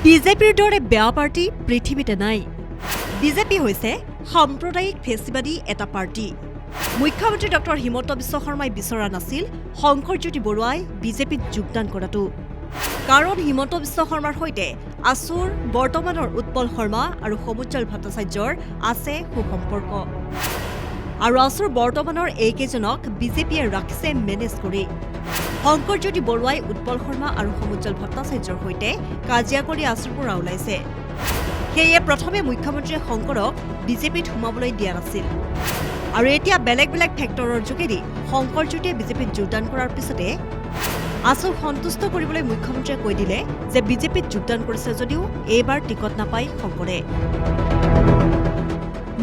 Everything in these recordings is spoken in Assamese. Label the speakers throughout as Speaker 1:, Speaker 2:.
Speaker 1: বিজেপিৰ দৰে বেয়া পাৰ্টি পৃথিৱীতে নাই। বিজেপি হৈছে সাম্প্ৰদায়িক ফেচিবাদী এটা পাৰ্টি। মুখ্যমন্ত্ৰী ডক্টৰ হিমন্ত বিশ্ব শৰ্মাই বিচৰা নাছিল শংকৰজ্যোতি বৰুৱাই বিজেপিত যোগদান কৰাটো। কাৰণ হিমন্ত বিশ্ব শৰ্মাৰ সৈতে আছুৰ বৰ্তমানৰ উৎপল শৰ্মা আৰু সমুজ্জ্বল ভট্টাচাৰ্যৰ আছে সুসম্পৰ্ক। আৰু আছুৰ বৰ্তমানৰ এইকেইজনক বিজেপিয়ে ৰাখিছে মেনেজ কৰি। শংকৰজ্যোতি বৰুৱাই উৎপল শৰ্মা আৰু সমুজ্জ্বল ভট্টাচাৰ্যৰ সৈতে কাজিয়া কৰি আছুৰ পৰা ওলাইছে। সেয়ে প্ৰথমে মুখ্যমন্ত্ৰীয়ে শংকৰক বিজেপিত সোমাবলৈ দিয়া নাছিল। আৰু এতিয়া বেলেগ বেলেগ ফেক্টৰৰ যোগেদি শংকৰজ্যোতিয়ে বিজেপিত যোগদান কৰাৰ পিছতে আছুক সন্তুষ্ট কৰিবলৈ মুখ্যমন্ত্ৰীয়ে কৈ দিলে যে বিজেপিত যোগদান কৰিছে যদিও এইবাৰ টিকট নাপায় শংকৰে।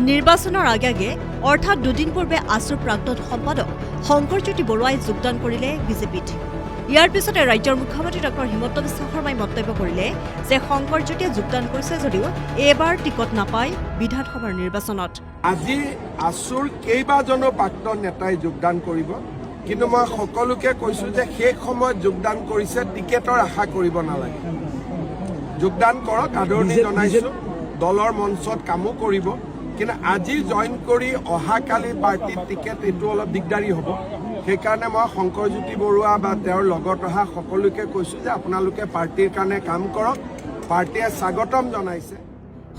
Speaker 1: নিৰ্বাচনৰ আগে অৰ্থাৎ দুদিন পূৰ্বে আছুৰ প্ৰাক্তন সম্পাদক শংকৰজ্যোতি বৰুৱাই যোগদান কৰিলে বিজেপিত। ইয়াৰ পিছতে ৰাজ্যৰ মুখ্যমন্ত্ৰী ডক্টৰ হিমন্ত বিশ্ব শৰ্মাই মন্তব্য কৰিলে যে শংকৰজ্যোতিয়ে যোগদান কৰিছে যদিও এইবাৰ টিকট নাপায় বিধানসভাৰ নিৰ্বাচনত।
Speaker 2: আজি আছুৰ কেইবাজনো প্ৰাক্তন নেতাই যোগদান কৰিব, কিন্তু মই সকলোকে কৈছো যে সেই সময়ত যোগদান কৰিছে টিকেটৰ আশা কৰিব নালাগে। যোগদান কৰক, আদৰণি জনাইছো, দলৰ মঞ্চত কামো কৰিব, কিন্তু আজি জইন কৰি অহাকালি পাৰ্টিৰ টিকেট এইটো অলপ দিগদাৰী হ'ব। সেইকাৰণে মই শংকৰজ্যোতি বৰুৱা বা তেওঁৰ লগত অহা সকলোকে কৈছো যে আপোনালোকে পাৰ্টিৰ কাৰণে কাম কৰক, পাৰ্টিয়ে স্বাগতম জনাইছে।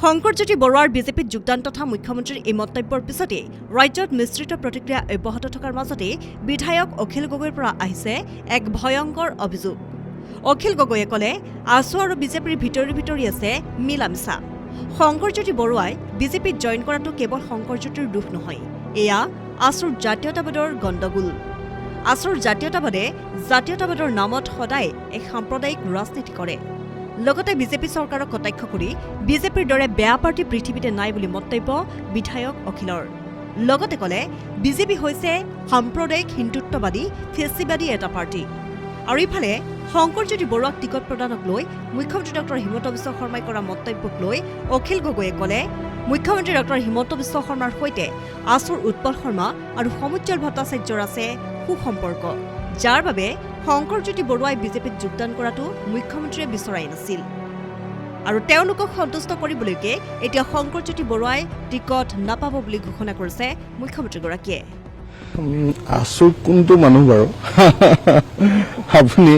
Speaker 1: শংকৰজ্যোতি বৰুৱাৰ বিজেপিত যোগদান তথা মুখ্যমন্ত্ৰীৰ এই মন্তব্যৰ পিছতে ৰাজ্যত মিশ্ৰিত প্ৰতিক্ৰিয়া অব্যাহত থকাৰ মাজতে বিধায়ক অখিল গগৈৰ পৰা আহিছে এক ভয়ংকৰ অভিযোগ। অখিল গগৈয়ে ক'লে আছু আৰু বিজেপিৰ ভিতৰি আছে মিলা মিছা। শংকৰজ্যোতি বৰুৱাই বিজেপিত জইন কৰাটো কেৱল শংকৰজ্যোতিৰ দোষ নহয়, এয়া আছুৰ জাতীয়তাবাদৰ গণ্ডগোল। আছুৰ জাতীয়তাবাদৰ নামত সদায় এক সাম্প্ৰদায়িক ৰাজনীতি কৰে। লগতে বিজেপি চৰকাৰক কটাক্ষ কৰি বিজেপিৰ দৰে বেয়া পাৰ্টি পৃথিৱীতে নাই বুলি মন্তব্য বিধায়ক অখিলৰ। লগতে ক'লে বিজেপি হৈছে সাম্প্ৰদায়িক হিন্দুত্ববাদী ফেচিবাদী এটা পাৰ্টি। আৰু ইফালে শংকৰজ্যোতি বৰুৱাক টিকট প্ৰদানক লৈ মুখ্যমন্ত্ৰী ডক্টৰ হিমন্ত বিশ্ব শৰ্মাই কৰা মন্তব্যক লৈ অখিল গগৈয়ে ক'লে মুখ্যমন্ত্ৰী ডক্টৰ হিমন্ত বিশ্ব শৰ্মাৰ সৈতে আছুৰ উৎপল শৰ্মা আৰু সমুজ্জ্বল ভট্টাচাৰ্যৰ আছে সুসম্পৰ্ক, যাৰ বাবে শংকৰজ্যোতি বৰুৱাই বিজেপিত যোগদান কৰাটো মুখ্যমন্ত্ৰীয়ে বিচৰাই নাছিল। আৰু তেওঁলোকক সন্তুষ্ট কৰিবলৈকে এতিয়া শংকৰজ্যোতি বৰুৱাই টিকট নাপাব বুলি ঘোষণা কৰিছে মুখ্যমন্ত্ৰীগৰাকীয়ে।
Speaker 3: আছু কোনটো মানুহ বাৰু? আপুনি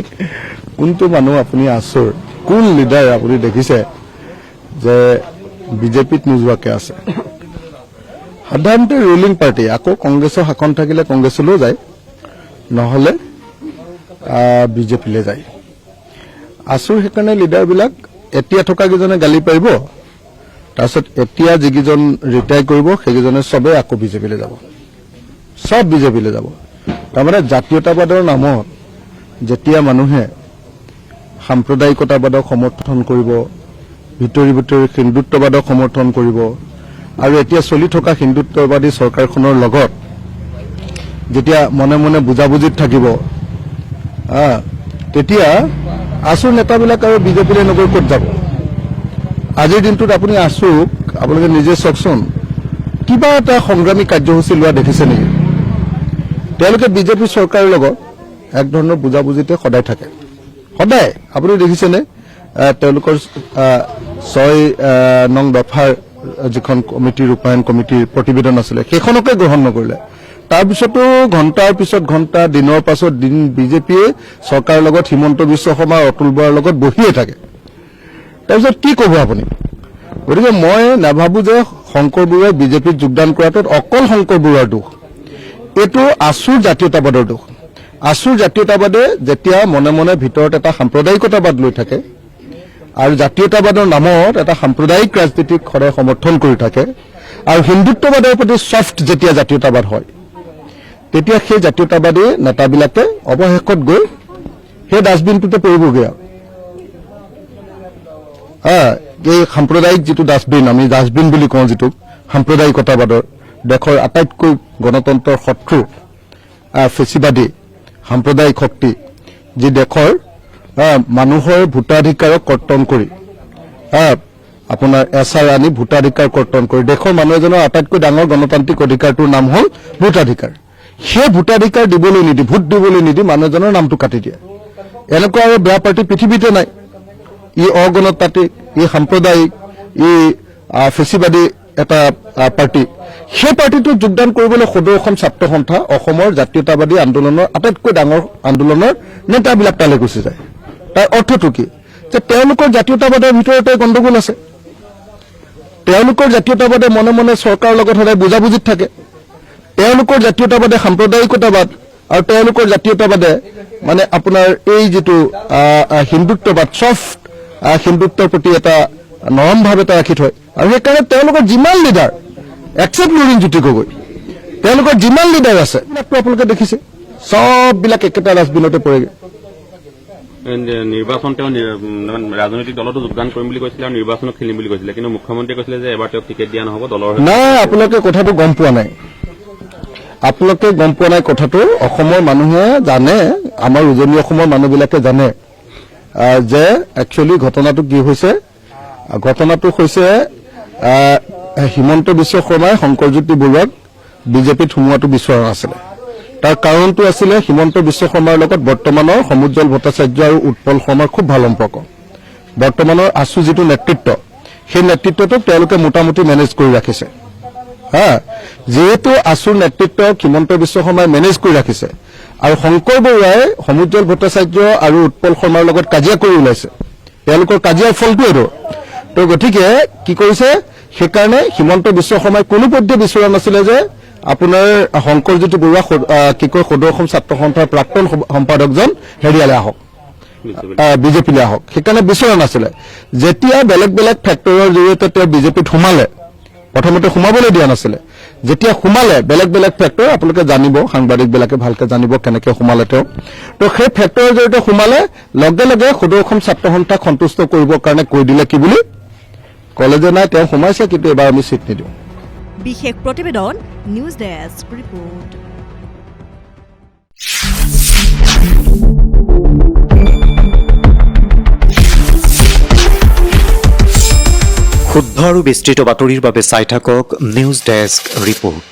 Speaker 3: কোনটো মানুহ? আপুনি আছুৰ কোন লিডাৰ আপুনি দেখিছে যে বিজেপিত নোযোৱাকে আছে? সাধাৰণতে ৰুলিং পাৰ্টি, আকৌ কংগ্ৰেছৰ শাসন থাকিলে কংগ্ৰেছলৈও যায়, নহ'লে বিজেপিলৈ যায়। আছুৰ সেইকাৰণে লিডাৰবিলাক এতিয়া থকা কেইজনে গালি পাৰিব, তাৰপিছত এতিয়া যিকেইজন ৰিটায়াৰ কৰিব সেইকেইজনে চবেই আকৌ বিজেপিলৈ যাব, চব বিজেপিলৈ যাব। তাৰমানে জাতীয়তাবাদৰ নামত যেতিয়া মানুহে সাম্প্ৰদায়িকতাবাদক সমৰ্থন কৰিব, ভিতৰি হিন্দুত্ববাদক সমৰ্থন কৰিব, আৰু এতিয়া চলি থকা হিন্দুত্ববাদী চৰকাৰখনৰ লগত যেতিয়া মনে মনে বুজাবুজিত থাকিব, তেতিয়া আছুৰ নেতাবিলাক আৰু বিজেপিলৈ নগৈ ক'ত যাব? আজিৰ দিনটোত আপুনি আছুক আপোনালোকে নিজে চাওকচোন, কিবা এটা সংগ্ৰামী কাৰ্যসূচী লোৱা দেখিছে নেকি? তেওঁলোকে বিজেপি চৰকাৰৰ লগত এক ধৰণৰ বুজাবুজিতে সদায় থাকে, সদায়। আপুনি দেখিছেনে তেওঁলোকৰ 6 নং দফাৰ যিখন কমিটিৰ ৰূপায়ণ কমিটিৰ প্ৰতিবেদন আছিলে সেইখনকে গ্ৰহণ নকৰিলে। তাৰপিছতো ঘণ্টাৰ পিছত ঘণ্টা, দিনৰ পাছত দিন বিজেপিয়ে চৰকাৰৰ লগত হিমন্ত বিশ্ব শৰ্মা, অতুল বৰাৰ লগত বহিয়ে থাকে। তাৰপিছত কি ক'ব আপুনি? গতিকে মই নাভাবো যে শংকৰ বৰুৱাই বিজেপিত যোগদান কৰাটোত অকল শংকৰ বৰুৱাৰ দোষ, এইটো আছুৰ জাতীয়তাবাদৰ দোষ। আছুৰ জাতীয়তাবাদে যেতিয়া মনে মনে ভিতৰত এটা সাম্প্ৰদায়িকতাবাদ লৈ থাকে আৰু জাতীয়তাবাদৰ নামত এটা সাম্প্ৰদায়িক ৰাজনীতিক সদায় সমৰ্থন কৰি থাকে, আৰু হিন্দুত্ববাদৰ প্ৰতি ছফ্ট যেতিয়া জাতীয়তাবাদ হয়, তেতিয়া সেই জাতীয়তাবাদী নেতাবিলাকে অৱশেষত গৈ সেই ডাষ্টবিনটোতে পৰিবগৈ। এই সাম্প্ৰদায়িক যিটো ডাষ্টবিন, আমি ডাষ্টবিন বুলি কওঁ যিটো সাম্প্ৰদায়িকতাবাদৰ, দেশৰ আটাইতকৈ গণতন্ত্ৰৰ শত্ৰু ফেচিবাদী সাম্প্ৰদায়িক শক্তি, যি দেশৰ মানুহৰ ভোটাধিকাৰক কৰ্তন কৰি আপোনাৰ এছআৰ আনি ভোটাধিকাৰ কৰ্তন কৰি দেশৰ মানুহ এজনৰ আটাইতকৈ ডাঙৰ গণতান্ত্ৰিক অধিকাৰটোৰ নাম হ'ল ভোটাধিকাৰ। সেই ভোটাধিকাৰ দিবলৈ নিদি, ভোট দিবলৈ নিদি মানুহজনৰ নামটো কাটি দিয়ে। এনেকুৱা আৰু বেয়া পাৰ্টি পৃথিৱীতে নাই। ই অগণতান্ত্ৰিক, ই সাম্প্ৰদায়িক, ই ফেচিবাদী এটা পাৰ্টি, সেই পাৰ্টিটোত যোগদান কৰিবলৈ সদৌ অসম ছাত্ৰ সন্থা অসমৰ জাতীয়তাবাদী আন্দোলনৰ আটাইতকৈ ডাঙৰ আন্দোলনৰ নেতাবিলাক তালৈ গুচি যায়। তাৰ অৰ্থটো কি যে তেওঁলোকৰ জাতীয়তাবাদৰ ভিতৰতে গণ্ডগোল আছে। তেওঁলোকৰ জাতীয়তাবাদে মনে মনে চৰকাৰৰ লগত সদায় বুজাবুজিত থাকে। তেওঁলোকৰ জাতীয়তাবাদে সাম্প্ৰদায়িকতাবাদ আৰু তেওঁলোকৰ জাতীয়তাবাদে মানে আপোনাৰ এই যিটো হিন্দুত্ববাদ, ছফ্ট হিন্দুত্বৰ প্ৰতি এটা নৰম ভাৱ এটা ৰাখি থয়। আৰু সেইকাৰণে তেওঁলোকৰ যিমান লিডাৰ এক্সেপ্ট লুৰিণজ্যোতি গগৈ, তেওঁলোকৰ যিমান লিডাৰ আছে আপোনালোকে দেখিছে চববিলাক একেটা ডাষ্টবিনতে পৰেগৈ।
Speaker 4: নিৰ্বাচন তেওঁ ৰাজনৈতিক দলতো যোগদান কৰিম বুলি কৈছিলে আৰু নিৰ্বাচনত খেলিম বুলি কৈছিলে, কিন্তু মুখ্যমন্ত্ৰীয়ে কৈছিলে যে এবাৰ তেওঁক টিকেট দিয়া নহ'ব দলৰ।
Speaker 3: নাই, আপোনালোকে কথাটো গম পোৱা নাই। আপোনালোকে গম পোৱা নাই কথাটো। অসমৰ মানুহে জানে, আমাৰ উজনি অসমৰ মানুহবিলাকে জানে যে একচুৱেলি ঘটনাটো কি হৈছে। ঘটনাটো হৈছে হিমন্ত বিশ্ব শৰ্মাই শংকৰজ্যোতি বৰুৱাক বিজেপিত সোমোৱাটো বিচৰা নাছিলে। তাৰ কাৰণটো আছিলে হিমন্ত বিশ্ব শৰ্মাৰ লগত বৰ্তমানৰ সমুজ্জ্বল ভট্টাচাৰ্য আৰু উৎপল শৰ্মাৰ খুব ভাল সম্পৰ্ক। বৰ্তমানৰ আছু যিটো নেতৃত্ব, সেই নেতৃত্বটোক তেওঁলোকে মোটামুটি মেনেজ কৰি ৰাখিছে। যিহেতু আছুৰ নেতৃত্বক হিমন্ত বিশ্ব শৰ্মাই মেনেজ কৰি ৰাখিছে আৰু শংকৰ বৰুৱাই সমুজ্জ্বল ভট্টাচাৰ্য আৰু উৎপল শৰ্মাৰ লগত কাজিয়া কৰি ওলাইছে, তেওঁলোকৰ কাজিয়াৰ ফলটো এইটো। তো গতিকে কি কৰিছে, সেইকাৰণে হিমন্ত বিশ্ব শৰ্মাই কোনো পধ্যে বিচৰা নাছিলে যে আপোনাৰ শংকৰজ্যোতি বৰুৱা কি কয় সদৌ অসম ছাত্ৰ সন্থাৰ প্ৰাক্তন সম্পাদকজন হেৰিয়ালৈ আহক, বিজেপিলৈ আহক। সেইকাৰণে বিচৰা নাছিলে। যেতিয়া বেলেগ বেলেগ ফেক্টৰৰ জৰিয়তে তেওঁ বিজেপিত সোমালে, প্ৰথমতে সোমাবলৈ দিয়া নাছিলে, যেতিয়া সোমালে বেলেগ বেলেগ ফেক্টৰ, আপোনালোকে জানিব, সাংবাদিকবিলাকে ভালকে জানিব কেনেকে সোমালে তেওঁ। তো সেই ফেক্টৰৰ জৰিয়তে সোমালে, লগে লগে সদৌ অসম ছাত্ৰ সন্থাক সন্তুষ্ট কৰিবৰ কাৰণে কৈ দিলে কি বুলি, ক'লে যে নাই তেওঁ সোমাইছে কিন্তু এবাৰ আমি চিট নিদিওঁ।
Speaker 1: বিশেষ প্ৰতিবেদন, নিউজ ডেস্ক ৰিপৰ্ট।
Speaker 5: শুদ্ধ আৰু বিস্তৃত বাতৰিৰ বাবে চাই থাকক নিউজ ডেস্ক ৰিপৰ্ট।